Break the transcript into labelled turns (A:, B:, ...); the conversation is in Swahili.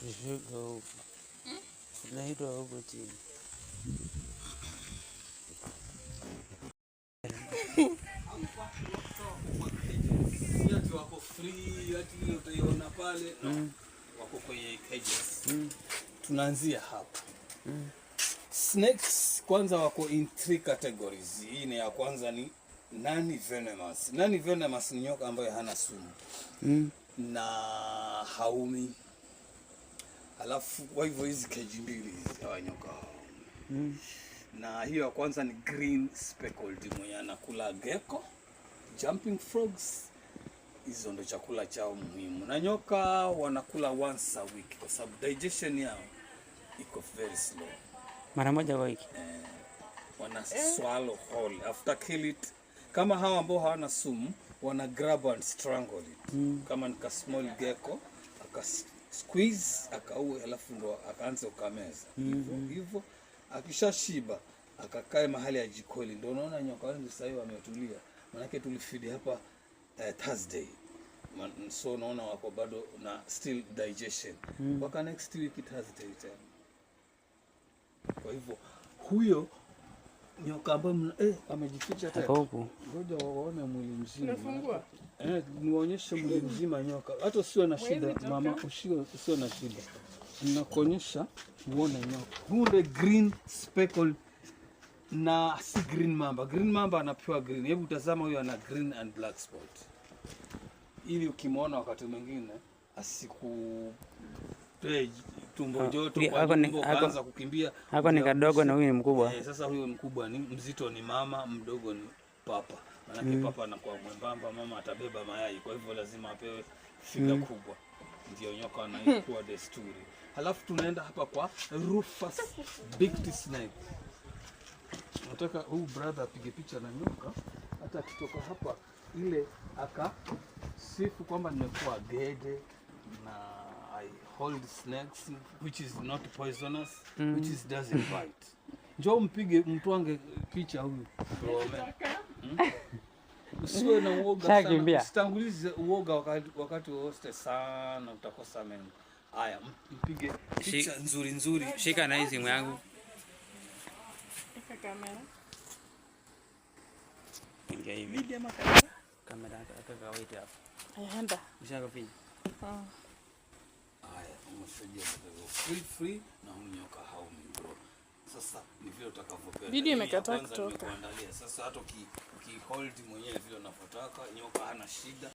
A: Watashuka huko. Naitwa huko chini.
B: Wako free, ati utaiona pale. Wako kwenye cages. Tunaanzia hapa. Snakes kwanza wako in 3 categories. Hii ni ya kwanza ni non-venomous. Non-venomous ni nyoka ambayo hana sumu. Na haumi. Alafu kwa hivyo hizi cage mbili hizi hawa nyoka. Na hiyo ya kwanza ni green speckled mwenye anakula gecko, jumping frogs. Hizo ndo chakula chao muhimu. Na nyoka wanakula once a week kwa sababu digestion yao iko very slow.
A: Mara moja kwa wiki.
B: Wana swallow whole after kill it. Kama hawa ambao hawana sumu wana grab and strangle it. Kama nika small gecko aka squeeze akaue, alafu ndo akaanza ukameza. Hivyo akishashiba akakae mahali ya jikoni. Ndio unaona nyoka wengi sasa hivi wametulia. Maana tulifeed hapa Thursday. So unaona wako bado na still digestion. Mpaka next week Thursday tena. Kwa hivyo huyo nyoka ambaye amejificha tena. Ngoja waone mwili mzima.
C: Unafungua?
B: Niwaonyeshe mwili mzima nyoka. Hata usio na shida mama, usio na shida. Ninakuonyesha uone nyoka. Huu ndio green speckled na si green mamba. Green mamba anapewa green. Hebu tazama huyo ana green and black spot. Ili ukimwona wakati mwingine asiku tumbo joto kwa kuanza kukimbia.
A: Hako ni kadogo na huyu ni mkubwa.
B: Sasa huyo mkubwa ni mzito, ni mama, mdogo ni papa. Maana papa anakuwa mwembamba, mama atabeba mayai. Kwa hivyo lazima apewe figa kubwa. Ndio nyoka anaikuwa desturi. Halafu tunaenda hapa kwa Rufous beaked snake. Nataka huyu brother apige picha na nyoka, hata akitoka hapa ile akasifu kwamba nimekuwa gede na I hold snakes which is not poisonous, which is doesn't bite. Njoo mpige mtwange picha huyu. Usiwe na uoga sana. Usitangulize uoga wakati wote sana utakosa mengi. Haya, mpige picha nzuri nzuri.
A: Shika na hizi simu yangu.
C: Eka kamera.
A: Ingia hivi.
C: Video kamera.
A: Kamera akakawaita hapo.
C: Ayanda.
A: Ushakapiga.
B: Haya, umeshaje free na nyoka haumi bro. Sasa ni vile utakavyopenda.
C: Video imekataa kutoka.
B: Sasa hata uki hold mwenyewe vile unavyotaka, nyoka hana shida.